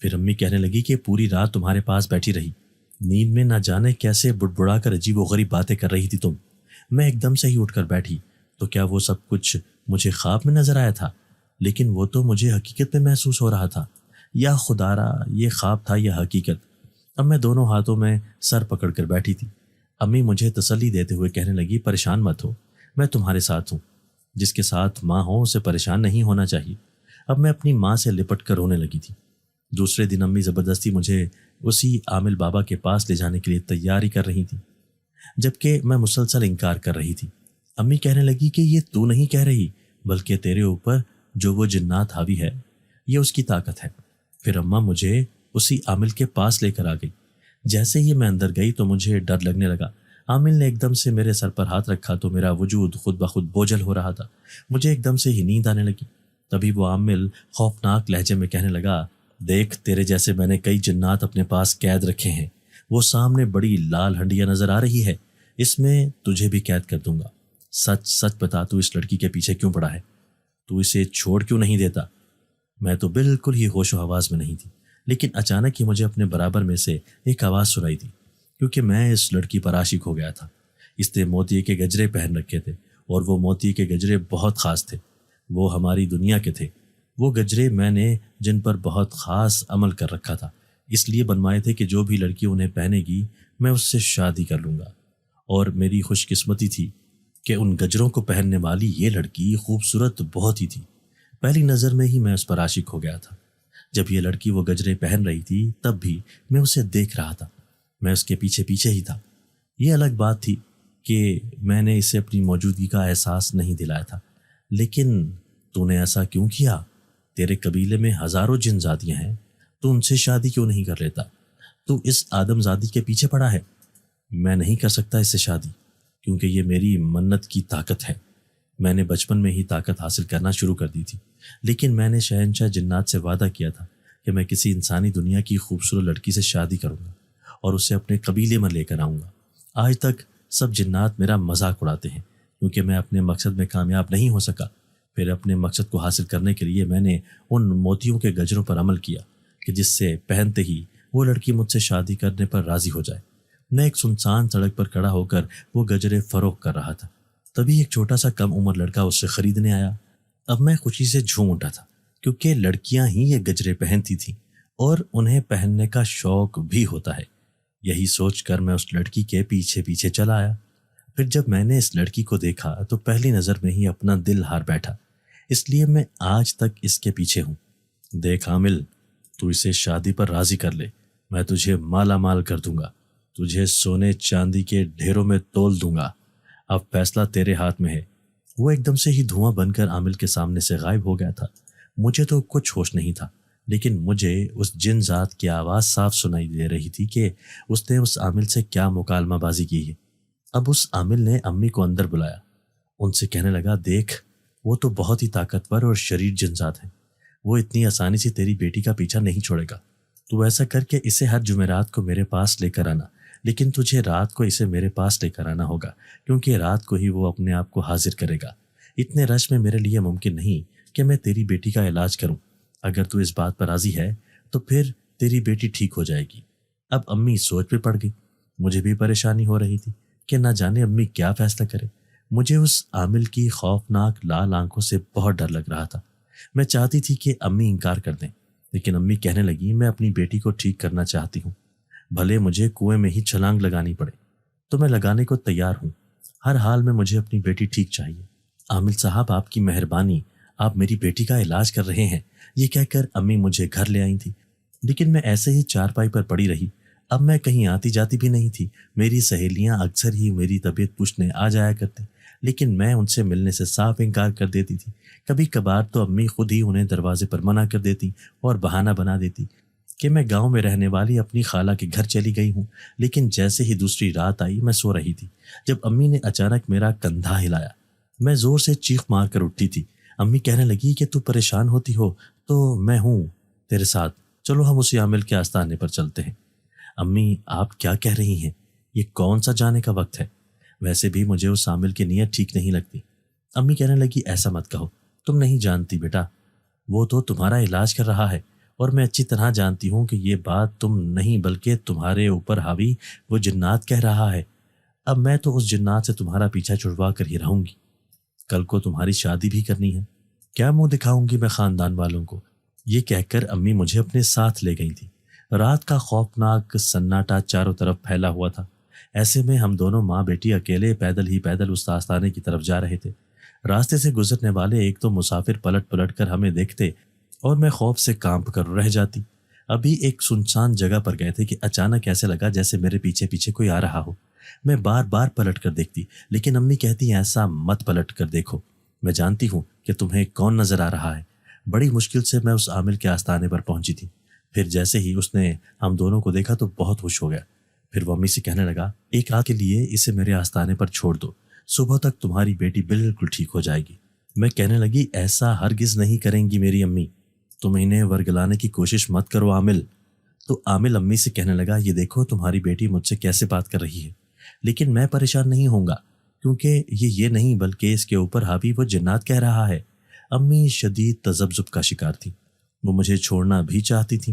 پھر امی کہنے لگی کہ پوری رات تمہارے پاس بیٹھی رہی، نیند میں نہ جانے کیسے بڑبڑا کر عجیب و غریب باتیں کر رہی تھی تم۔ میں ایک دم سے ہی اٹھ کر بیٹھی تو کیا وہ سب کچھ مجھے خواب میں نظر آیا تھا؟ لیکن وہ تو مجھے حقیقت میں محسوس ہو رہا تھا۔ یا خدارا یہ خواب تھا یا حقیقت؟ اب میں دونوں ہاتھوں میں سر پکڑ کر بیٹھی تھی۔ امی مجھے تسلی دیتے ہوئے کہنے لگی پریشان مت ہو، میں تمہارے ساتھ ہوں۔ جس کے ساتھ ماں ہو اسے پریشان نہیں ہونا چاہیے۔ اب میں اپنی ماں سے لپٹ کر رونے لگی تھی۔ دوسرے دن امی زبردستی مجھے اسی عامل بابا کے پاس لے جانے کے لیے تیاری کر رہی تھی، جبکہ میں مسلسل انکار کر رہی تھی۔ امی کہنے لگی کہ یہ تو نہیں کہہ رہی، بلکہ تیرے اوپر جو وہ جنات حاوی ہے یہ اس کی طاقت ہے۔ پھر اماں مجھے اسی عامل کے پاس لے کر آ گئی۔ جیسے ہی میں اندر گئی تو مجھے ڈر لگنے لگا۔ عامل نے ایک دم سے میرے سر پر ہاتھ رکھا تو میرا وجود خود بخود بوجھل ہو رہا تھا۔ مجھے ایک دم سے ہی نیند آنے لگی۔ تبھی وہ عامل خوفناک لہجے میں کہنے لگا دیکھ تیرے جیسے میں نے کئی جنات اپنے پاس قید رکھے ہیں، وہ سامنے بڑی لال ہنڈیا نظر آ رہی ہے، اس میں تجھے بھی قید کر دوں گا۔ سچ سچ بتا تو اس لڑکی کے پیچھے کیوں پڑا ہے؟ تو اسے چھوڑ کیوں نہیں دیتا؟ میں تو بالکل ہی ہوش و حواس میں نہیں تھی، لیکن اچانک ہی مجھے اپنے برابر میں سے ایک آواز سنائی تھی، کیونکہ میں اس لڑکی پر عاشق ہو گیا تھا۔ اس نے موتی کے گجرے پہن رکھے تھے اور وہ موتی کے گجرے بہت خاص تھے، وہ ہماری دنیا کے تھے۔ وہ گجرے میں نے جن پر بہت خاص عمل کر رکھا تھا، اس لیے بنوائے تھے کہ جو بھی لڑکی انہیں پہنے گی میں اس سے شادی کر لوں گا۔ اور میری خوش قسمتی تھی کہ ان گجروں کو پہننے والی یہ لڑکی خوبصورت بہت ہی تھی۔ پہلی نظر میں ہی میں اس پر عاشق ہو گیا تھا۔ جب یہ لڑکی وہ گجرے پہن رہی تھی تب بھی میں اسے دیکھ رہا تھا، میں اس کے پیچھے پیچھے ہی تھا۔ یہ الگ بات تھی کہ میں نے اسے اپنی موجودگی کا احساس نہیں دلایا تھا۔ لیکن تو نے ایسا کیوں کیا؟ تیرے قبیلے میں ہزاروں جن زادیاں ہیں، تو ان سے شادی کیوں نہیں کر لیتا؟ تو اس آدم زادی کے پیچھے پڑا ہے؟ میں نہیں کر سکتا اس سے شادی، کیونکہ یہ میری منت کی طاقت ہے۔ میں نے بچپن میں ہی طاقت حاصل کرنا شروع کر دی تھی، لیکن میں نے شہنشاہ جنات سے وعدہ کیا تھا کہ میں کسی انسانی دنیا کی خوبصورت لڑکی سے شادی کروں گا اور اسے اپنے قبیلے میں لے کر آؤں گا۔ آج تک سب جنات میرا مذاق اڑاتے ہیں کیونکہ میں اپنے مقصد میں کامیاب نہیں ہو سکا۔ پھر اپنے مقصد کو حاصل کرنے کے لیے میں نے ان موتیوں کے گجروں پر عمل کیا کہ جس سے پہنتے ہی وہ لڑکی مجھ سے شادی کرنے پر راضی ہو جائے۔ میں ایک سنسان سڑک پر کھڑا ہو کر وہ گجرے فروخت کر رہا تھا، تبھی ایک چھوٹا سا کم عمر لڑکا اس سے خریدنے آیا۔ اب میں خوشی سے جھوم اٹھا تھا کیونکہ لڑکیاں ہی یہ گجرے پہنتی تھیں اور انہیں پہننے کا شوق بھی ہوتا ہے۔ یہی سوچ کر میں اس لڑکی کے پیچھے پیچھے چلا آیا۔ پھر جب میں نے اس لڑکی کو دیکھا تو پہلی نظر میں ہی اپنا دل ہار بیٹھا، اس لیے میں آج تک اس کے پیچھے ہوں۔ دیکھ عامل، تو اسے شادی پر راضی کر لے، میں تجھے مالا مال کر دوں گا، تجھے سونے چاندی کے ڈھیروں میں تول دوں گا، اب فیصلہ تیرے ہاتھ میں ہے۔ وہ ایک دم سے ہی دھواں بن کر عامل کے سامنے سے غائب ہو گیا تھا۔ مجھے تو کچھ ہوش نہیں تھا، لیکن مجھے اس جن ذات کی آواز صاف سنائی دے رہی تھی کہ اس نے اس عامل سے کیا مکالمہ بازی کی ہے۔ اب اس عامل نے امی کو اندر بلایا، ان سے کہنے لگا، دیکھ وہ تو بہت ہی طاقتور اور شریر جن ذات ہے، وہ اتنی آسانی سے تیری بیٹی کا پیچھا نہیں چھوڑے گا۔ تو ایسا کر کے اسے ہر جمعرات کو میرے پاس لے کر آنا، لیکن تجھے رات کو اسے میرے پاس لے کر آنا ہوگا، کیونکہ رات کو ہی وہ اپنے آپ کو حاضر کرے گا۔ اتنے رش میں میرے لیے ممکن نہیں کہ میں تیری بیٹی کا علاج کروں۔ اگر تو اس بات پر راضی ہے تو پھر تیری بیٹی ٹھیک ہو جائے گی۔ اب امی سوچ پہ پڑ گئی۔ مجھے بھی پریشانی ہو رہی تھی کہ نہ جانے امی کیا فیصلہ کرے۔ مجھے اس عامل کی خوفناک لال آنکھوں سے بہت ڈر لگ رہا تھا۔ میں چاہتی تھی کہ امی انکار کر دیں، لیکن امی کہنے لگی، میں اپنی بیٹی کو ٹھیک کرنا چاہتی ہوں، بھلے مجھے کنویں میں ہی چھلانگ لگانی پڑے تو میں لگانے کو تیار ہوں۔ ہر حال میں مجھے اپنی بیٹی ٹھیک چاہیے۔ عامل صاحب، آپ کی مہربانی، آپ میری بیٹی کا علاج کر رہے ہیں، یہ کہہ کر امی مجھے گھر لے آئی تھی، لیکن میں ایسے ہی چارپائی پر پڑی رہی۔ اب میں کہیں آتی جاتی بھی نہیں تھی۔ میری سہیلیاں اکثر ہی میری طبیعت پوچھنے آ جایا کرتے، لیکن میں ان سے ملنے سے صاف انکار کر دیتی تھی۔ کبھی کبھار تو امی خود ہی انہیں دروازے پر منع کر دیتی اور بہانہ بنا دیتی کہ میں گاؤں میں رہنے والی اپنی خالہ کے گھر چلی گئی ہوں۔ لیکن جیسے ہی دوسری رات آئی، میں سو رہی تھی جب امی نے اچانک میرا کندھا ہلایا۔ میں زور سے چیخ مار کر اٹھی تھی۔ امی کہنے لگی کہ تو پریشان ہوتی ہو تو میں ہوں تیرے ساتھ، چلو ہم اسی عامل کے آستانے پر چلتے ہیں۔ امی، آپ کیا کہہ رہی ہیں؟ یہ کون سا جانے کا وقت ہے؟ ویسے بھی مجھے اس عامل کی نیت ٹھیک نہیں لگتی۔ امی کہنے لگی، ایسا مت کہو، تم نہیں جانتی بیٹا، وہ تو تمہارا علاج کر رہا ہے، اور میں اچھی طرح جانتی ہوں کہ یہ بات تم نہیں بلکہ تمہارے اوپر حاوی وہ جنات کہہ رہا ہے۔ اب میں تو اس جنات سے تمہارا پیچھا چھڑوا کر ہی رہوں گی۔ کل کو تمہاری شادی بھی کرنی ہے، کیا منہ دکھاؤں گی میں خاندان والوں کو؟ یہ کہہ کر امی مجھے اپنے ساتھ لے گئی تھی۔ رات کا خوفناک سناٹا چاروں طرف پھیلا ہوا تھا۔ ایسے میں ہم دونوں ماں بیٹی اکیلے پیدل ہی پیدل اس آستانے کی طرف جا رہے تھے۔ راستے سے گزرنے والے ایک تو مسافر پلٹ پلٹ کر ہمیں دیکھتے اور میں خوف سے کانپ کر رہ جاتی۔ ابھی ایک سنسان جگہ پر گئے تھے کہ اچانک ایسے لگا جیسے میرے پیچھے پیچھے کوئی آ رہا ہو۔ میں بار بار پلٹ کر دیکھتی، لیکن امی کہتی، ایسا مت پلٹ کر دیکھو، میں جانتی ہوں کہ تمہیں کون نظر آ رہا ہے۔ بڑی مشکل سے میں اس عامل کے آستانے پر پہنچی تھی۔ پھر جیسے ہی اس نے ہم دونوں کو دیکھا تو بہت خوش ہو گیا۔ پھر وہ امی سے کہنے لگا، ایک رات کے لیے اسے میرے آستانے پر چھوڑ دو، صبح تک تمہاری بیٹی بالکل ٹھیک ہو جائے گی۔ میں کہنے لگی، ایسا ہرگز نہیں کریں گی میری امی، تم انہیں ورگلانے کی کوشش مت کرو عامل۔ تو عامل امی سے کہنے لگا، یہ دیکھو تمہاری بیٹی مجھ سے کیسے بات کر رہی ہے، لیکن میں پریشان نہیں ہوں گا، کیونکہ یہ نہیں بلکہ اس کے اوپر حاوی وہ جنات کہہ رہا ہے۔ امی شدید تذبذب کا شکار تھی۔ وہ مجھے چھوڑنا بھی چاہتی تھی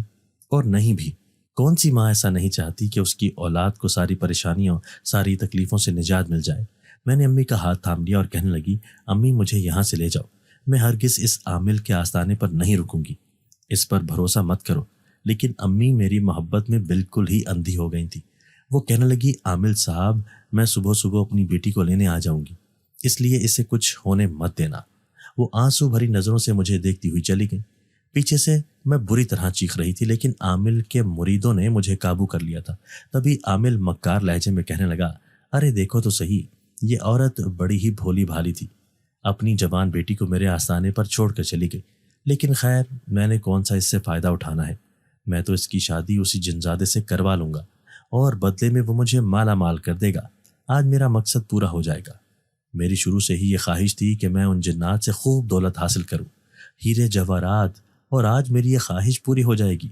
اور نہیں بھی۔ کون سی ماں ایسا نہیں چاہتی کہ اس کی اولاد کو ساری پریشانیوں، ساری تکلیفوں سے نجات مل جائے۔ میں نے امی کا ہاتھ تھام لیا اور کہنے لگی، امی مجھے یہاں سے لے جاؤ، میں ہرگز اس عامل کے آستانے پر نہیں رکوں گی، اس پر بھروسہ مت کرو۔ لیکن امی میری محبت میں بالکل ہی اندھی ہو گئی تھی۔ وہ کہنے لگی، عامل صاحب میں صبح صبح اپنی بیٹی کو لینے آ جاؤں گی، اس لیے اسے کچھ ہونے مت دینا۔ وہ آنسو بھری نظروں سے مجھے دیکھتی ہوئی چلی گئی۔ پیچھے سے میں بری طرح چیخ رہی تھی، لیکن عامل کے مریدوں نے مجھے قابو کر لیا تھا۔ تبھی عامل مکار لہجے میں کہنے لگا، ارے دیکھو تو صحیح، یہ عورت بڑی ہی بھولی بھالی تھی، اپنی جوان بیٹی کو میرے آستانے پر چھوڑ کر چلی گئی۔ لیکن خیر، میں نے کون سا اس سے فائدہ اٹھانا ہے، میں تو اس کی شادی اسی جنزادے سے کروا لوں گا اور بدلے میں وہ مجھے مالا مال کر دے گا۔ آج میرا مقصد پورا ہو جائے گا۔ میری شروع سے ہی یہ خواہش تھی کہ میں ان جنات سے خوب دولت حاصل کروں، ہیرے جواہرات، اور آج میری یہ خواہش پوری ہو جائے گی۔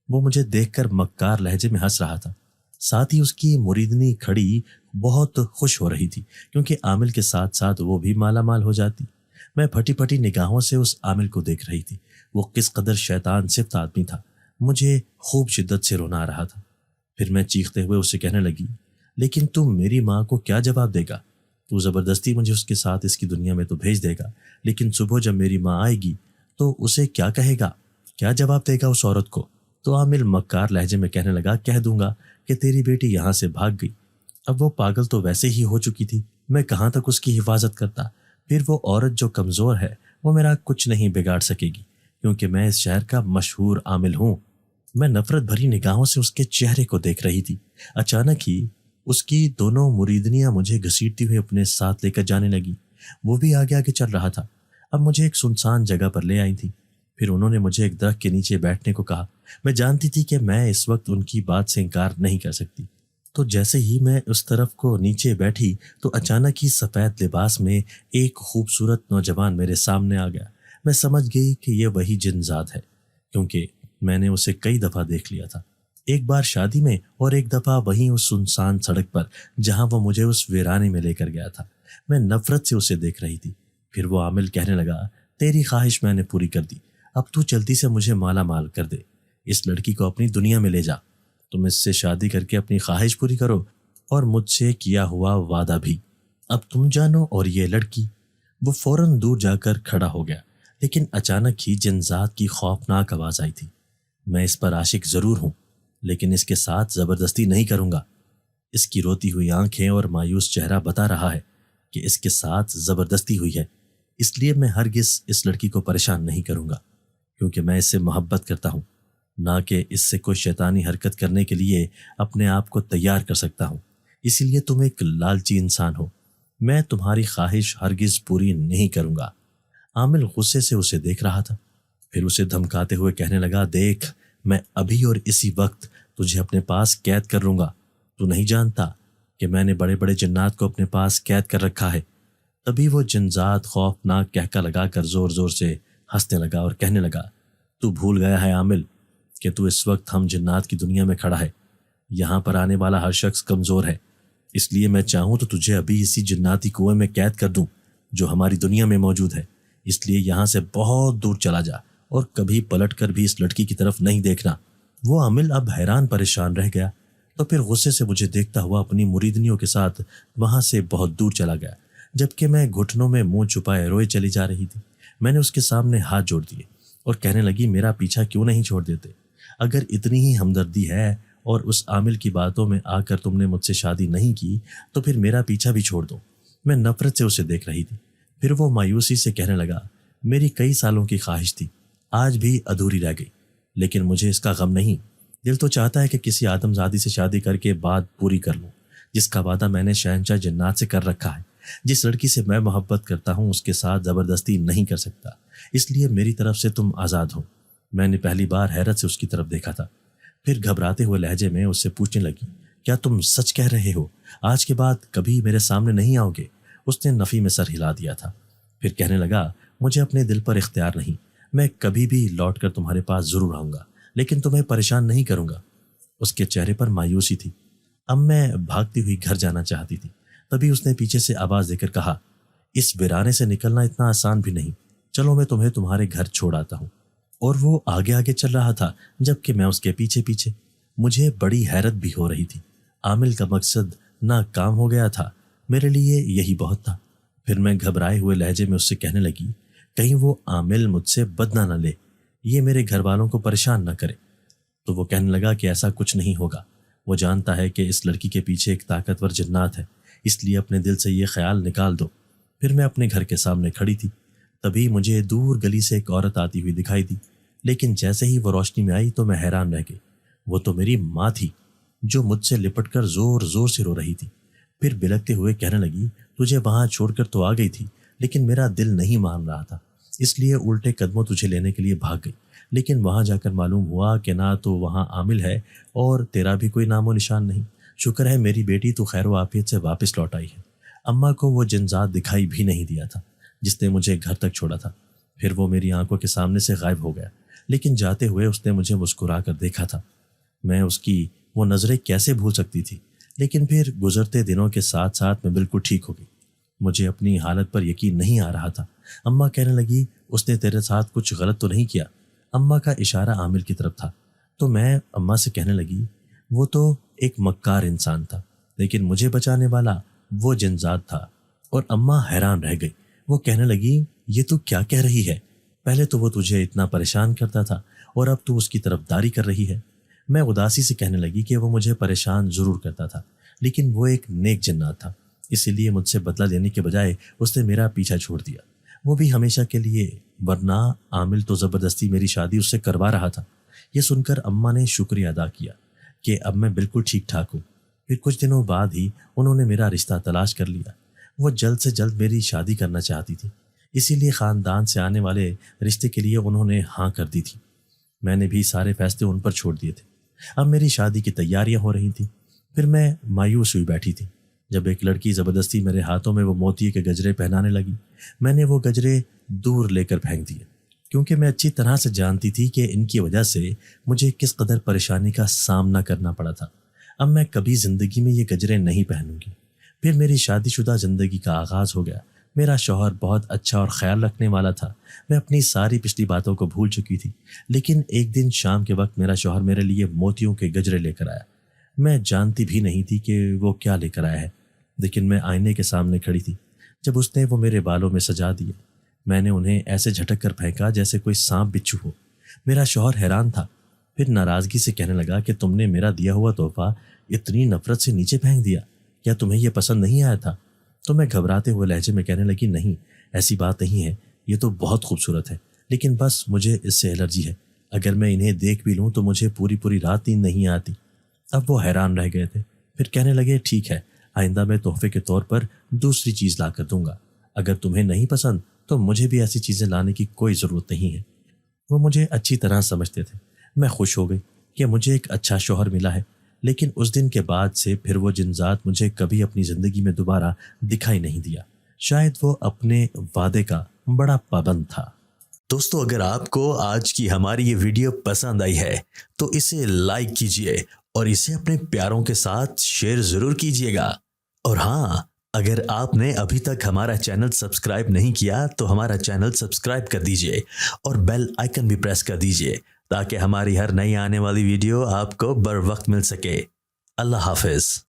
وہ مجھے دیکھ کر مکار لہجے میں ہنس رہا تھا، ساتھ ہی اس کی مریدنی کھڑی بہت خوش ہو رہی تھی، کیونکہ عامل کے ساتھ ساتھ وہ بھی مالا مال ہو جاتی۔ میں پھٹی پھٹی نگاہوں سے اس عامل کو دیکھ رہی تھی۔ وہ کس قدر شیطان صفت آدمی تھا، مجھے خوب شدت سے رونا آ رہا تھا۔ پھر میں چیختے ہوئے اسے کہنے لگی، لیکن تم میری ماں کو کیا جواب دے گا؟ تو زبردستی مجھے اس کے ساتھ اس کی دنیا میں تو بھیج دے گا، لیکن صبح جب میری ماں آئے گی تو اسے کیا کہے گا؟ کیا جواب دے گا اس عورت کو؟ تو عامل مکار لہجے میں کہنے لگا، کہہ دوں گا کہ تیری بیٹی یہاں سے بھاگ گئی۔ اب وہ پاگل تو ویسے ہی ہو چکی تھی، میں کہاں تک اس کی حفاظت کرتا؟ پھر وہ عورت جو کمزور ہے وہ میرا کچھ نہیں بگاڑ سکے گی، کیونکہ میں اس شہر کا مشہور عامل ہوں۔ میں نفرت بھری نگاہوں سے اس کے چہرے کو دیکھ رہی تھی۔ اچانک ہی اس کی دونوں مریدنیاں مجھے گھسیٹتی ہوئی اپنے ساتھ لے کر جانے لگی۔ وہ بھی آگے آگے چل رہا تھا۔ اب مجھے ایک سنسان جگہ پر لے آئی تھی۔ پھر انہوں نے مجھے ایک درخت کے نیچے بیٹھنے کو کہا۔ میں جانتی تھی کہ میں اس وقت ان کی بات سے انکار نہیں کر سکتی، تو جیسے ہی میں اس طرف کو نیچے بیٹھی تو اچانک ہی سفید لباس میں ایک خوبصورت نوجوان میرے سامنے آ گیا۔ میں سمجھ گئی کہ یہ وہی جنزاد ہے، کیونکہ میں نے اسے کئی دفعہ دیکھ لیا تھا، ایک بار شادی میں اور ایک دفعہ وہیں اس سنسان سڑک پر جہاں وہ مجھے اس ویرانے میں لے کر گیا تھا۔ میں نفرت سے اسے دیکھ رہی تھی۔ پھر وہ عامل کہنے لگا، تیری خواہش میں نے پوری کر دی، اب تو جلدی سے مجھے مالا مال کر دے، اس لڑکی کو اپنی دنیا میں لے جا، تم اس سے شادی کر کے اپنی خواہش پوری کرو اور مجھ سے کیا ہوا وعدہ بھی، اب تم جانو۔ اور یہ لڑکی، وہ فوراً دور جا کر کھڑا ہو گیا، لیکن اچانک ہی جنزاد کی خوفناک آواز آئی تھی، میں اس پر عاشق ضرور ہوں، لیکن اس کے ساتھ زبردستی نہیں کروں گا۔ اس کی روتی ہوئی آنکھیں اور مایوس چہرہ بتا رہا ہے کہ اس کے ساتھ زبردستی ہوئی ہے، اس لیے میں ہرگز اس لڑکی کو پریشان نہیں کروں گا، کیونکہ میں اس سے محبت کرتا ہوں، نہ کہ اس سے کوئی شیطانی حرکت کرنے کے لیے اپنے آپ کو تیار کر سکتا ہوں۔ اسی لیے تم ایک لالچی انسان ہو، میں تمہاری خواہش ہرگز پوری نہیں کروں گا۔ عامل غصے سے اسے دیکھ رہا تھا، پھر اسے دھمکاتے ہوئے کہنے لگا، دیکھ میں ابھی اور اسی وقت تجھے اپنے پاس قید کر لوں گا، تو نہیں جانتا کہ میں نے بڑے بڑے جنات کو اپنے پاس قید کر رکھا ہے۔ تبھی وہ جنزاد خوفناک کہکا لگا کر زور زور سے ہنسنے لگا اور کہنے لگا، تو بھول گیا ہے عامل کہ تو اس وقت ہم جنات کی دنیا میں کھڑا ہے، یہاں پر آنے والا ہر شخص کمزور ہے، اس لیے میں چاہوں تو تجھے ابھی اسی جناتی کنویں میں قید کر دوں جو ہماری دنیا میں موجود ہے، اس لیے یہاں سے بہت دور چلا جا اور کبھی پلٹ کر بھی اس لڑکی کی طرف نہیں دیکھنا۔ وہ عامل اب حیران پریشان رہ گیا، تو پھر غصے سے مجھے دیکھتا ہوا اپنی مریدنیوں کے ساتھ وہاں سے بہت دور چلا گیا، جبکہ میں گھٹنوں میں منہ چھپائے روئے چلی جا رہی تھی۔ میں نے اس کے سامنے ہاتھ جوڑ دیے اور کہنے لگی، میرا پیچھا کیوں نہیں چھوڑ دیتے؟ اگر اتنی ہی ہمدردی ہے اور اس عامل کی باتوں میں آ کر تم نے مجھ سے شادی نہیں کی تو پھر میرا پیچھا بھی چھوڑ دو۔ میں نفرت سے اسے دیکھ رہی تھی۔ پھر وہ مایوسی سے کہنے لگا، میری کئی سالوں کی خواہش تھی، آج بھی ادھوری رہ گئی، لیکن مجھے اس کا غم نہیں، دل تو چاہتا ہے کہ کسی آدم زادی سے شادی کر کے بات پوری کر لوں، جس کا وعدہ میں نے شہنشاہ جنات سے کر رکھا ہے۔ جس لڑکی سے میں محبت کرتا ہوں اس کے ساتھ زبردستی نہیں کر سکتا، اس لیے میری طرف سے تم آزاد ہو۔ میں نے پہلی بار حیرت سے اس کی طرف دیکھا تھا، پھر گھبراتے ہوئے لہجے میں اس سے پوچھنے لگی، کیا تم سچ کہہ رہے ہو؟ آج کے بعد کبھی میرے سامنے نہیں آؤ گے؟ اس نے نفی میں سر ہلا دیا تھا، پھر کہنے لگا، مجھے اپنے دل پر اختیار نہیں، میں کبھی بھی لوٹ کر تمہارے پاس ضرور آؤں گا، لیکن تمہیں پریشان نہیں کروں گا۔ اس کے چہرے پر مایوسی تھی۔ اب میں بھاگتی ہوئی گھر جانا چاہتی تھی، تبھی اس نے پیچھے سے آواز دے کر کہا، اس ویرانے سے نکلنا اتنا آسان بھی نہیں، چلو میں تمہیں تمہارے گھر چھوڑ آتا ہوں۔ اور وہ آگے آگے چل رہا تھا جبکہ میں اس کے پیچھے پیچھے۔ مجھے بڑی حیرت بھی ہو رہی تھی۔ عامل کا مقصد ناکام ہو گیا تھا، میرے لیے یہی بہت تھا۔ پھر میں گھبرائے ہوئے لہجے میں اس سے کہنے لگی، کہیں وہ عامل مجھ سے بدلہ نہ لے، یہ میرے گھر والوں کو پریشان نہ کرے۔ تو وہ کہنے لگا کہ ایسا کچھ نہیں ہوگا، وہ جانتا ہے کہ اس لڑکی کے پیچھے ایک طاقتور جنات ہے، اس لیے اپنے دل سے یہ خیال نکال دو۔ پھر میں اپنے گھر کے سامنے کھڑی تھی، تبھی مجھے دور گلی سے ایک عورت آتی ہوئی دکھائی دی، لیکن جیسے ہی وہ روشنی میں آئی تو میں حیران رہ گئی۔ وہ تو میری ماں تھی جو مجھ سے لپٹ کر زور زور سے رو رہی تھی۔ پھر بلکتے ہوئے کہنے لگی، تجھے وہاں چھوڑ کر تو آ گئی تھی، لیکن میرا دل نہیں مان رہا تھا، اس لیے الٹے قدموں تجھے لینے کے لیے بھاگ گئی، لیکن وہاں جا کر معلوم ہوا کہ نہ تو وہاں عامل ہے اور تیرا بھی کوئی نام و نشان نہیں۔ شکر ہے میری بیٹی تو خیر و عافیت سے واپس لوٹ آئی ہے۔ اماں کو وہ جنزات دکھائی بھی نہیں دیا تھا جس نے مجھے گھر تک چھوڑا تھا، پھر وہ میری آنکھوں کے سامنے سے غائب ہو گیا، لیکن جاتے ہوئے اس نے مجھے مسکرا کر دیکھا تھا۔ میں اس کی وہ نظریں کیسے بھول سکتی تھی، لیکن پھر گزرتے دنوں کے ساتھ ساتھ میں بالکل ٹھیک ہو گئی۔ مجھے اپنی حالت پر یقین نہیں آ رہا تھا۔ اماں کہنے لگی، اس نے تیرے ساتھ کچھ غلط تو نہیں کیا؟ اماں کا اشارہ عامل کی طرف تھا، تو میں اماں سے کہنے لگی، وہ تو ایک مکار انسان تھا، لیکن مجھے بچانے والا وہ جنزات تھا۔ اور اماں حیران رہ گئی، وہ کہنے لگی، یہ تو کیا کہہ رہی ہے؟ پہلے تو وہ تجھے اتنا پریشان کرتا تھا اور اب تو اس کی طرفداری کر رہی ہے۔ میں اداسی سے کہنے لگی کہ وہ مجھے پریشان ضرور کرتا تھا، لیکن وہ ایک نیک جنات تھا، اسی لیے مجھ سے بدلہ لینے کے بجائے اس نے میرا پیچھا چھوڑ دیا، وہ بھی ہمیشہ کے لیے، ورنہ عامل تو زبردستی میری شادی اس سے کروا رہا تھا۔ یہ سن کر اماں نے شکریہ ادا کیا کہ اب میں بالکل ٹھیک ٹھاک ہوں۔ پھر کچھ دنوں بعد ہی انہوں نے میرا رشتہ تلاش کر لیا۔ وہ جلد سے جلد میری شادی کرنا چاہتی تھی، اسی لیے خاندان سے آنے والے رشتے کے لیے انہوں نے ہاں کر دی تھی۔ میں نے بھی سارے فیصلے ان پر چھوڑ دیے تھے۔ اب میری شادی کی تیاریاں ہو رہی تھیں۔ پھر میں مایوس ہوئی بیٹھی تھی جب ایک لڑکی زبردستی میرے ہاتھوں میں وہ موتی کے گجرے پہنانے لگی۔ میں نے وہ گجرے دور لے کر پھینک دیے، کیونکہ میں اچھی طرح سے جانتی تھی کہ ان کی وجہ سے مجھے کس قدر پریشانی کا سامنا کرنا پڑا تھا۔ اب میں کبھی زندگی میں یہ گجرے نہیں پہنوں گی۔ پھر میری شادی شدہ زندگی کا آغاز ہو گیا۔ میرا شوہر بہت اچھا اور خیال رکھنے والا تھا۔ میں اپنی ساری پچھلی باتوں کو بھول چکی تھی، لیکن ایک دن شام کے وقت میرا شوہر میرے لیے موتیوں کے گجرے لے کر آیا۔ میں جانتی بھی نہیں تھی کہ وہ کیا لے کر آیا ہے، لیکن میں آئینے کے سامنے کھڑی تھی جب اس نے وہ میرے بالوں میں سجا دیے۔ میں نے انہیں ایسے جھٹک کر پھینکا جیسے کوئی سانپ بچھو ہو۔ میرا شوہر حیران تھا، پھر ناراضگی سے کہنے لگا کہ تم نے میرا دیا ہوا تحفہ اتنی نفرت سے نیچے پھینک دیا، کیا تمہیں یہ پسند نہیں آیا تھا؟ تو میں گھبراتے ہوئے لہجے میں کہنے لگی، نہیں، ایسی بات نہیں ہے، یہ تو بہت خوبصورت ہے، لیکن بس مجھے اس سے الرجی ہے، اگر میں انہیں دیکھ بھی لوں تو مجھے پوری پوری رات نیند نہیں آتی۔ اب وہ حیران رہ گئے تھے، پھر کہنے لگے، ٹھیک ہے، آئندہ میں تحفے کے طور پر دوسری چیز لا کر دوں گا، اگر تمہیں نہیں پسند تو مجھے بھی ایسی چیزیں لانے کی کوئی ضرورت نہیں ہے۔ وہ مجھے اچھی طرح سمجھتے تھے۔ میں خوش ہو گئی کہ مجھے ایک اچھا شوہر ملا ہے، لیکن اس دن کے بعد سے پھر وہ جنزات مجھے کبھی اپنی زندگی میں دوبارہ دکھائی نہیں دیا۔ شاید وہ اپنے وعدے کا بڑا پابند تھا۔ دوستو، اگر آپ کو آج کی ہماری یہ ویڈیو پسند آئی ہے تو اسے لائک کیجئے اور اسے اپنے پیاروں کے ساتھ شیئر ضرور کیجئے گا۔ اور ہاں، اگر آپ نے ابھی تک ہمارا چینل سبسکرائب نہیں کیا تو ہمارا چینل سبسکرائب کر دیجئے اور بیل آئیکن بھی پریس کر دیجئے تاکہ ہماری ہر نئی آنے والی ویڈیو آپ کو بر وقت مل سکے۔ اللہ حافظ۔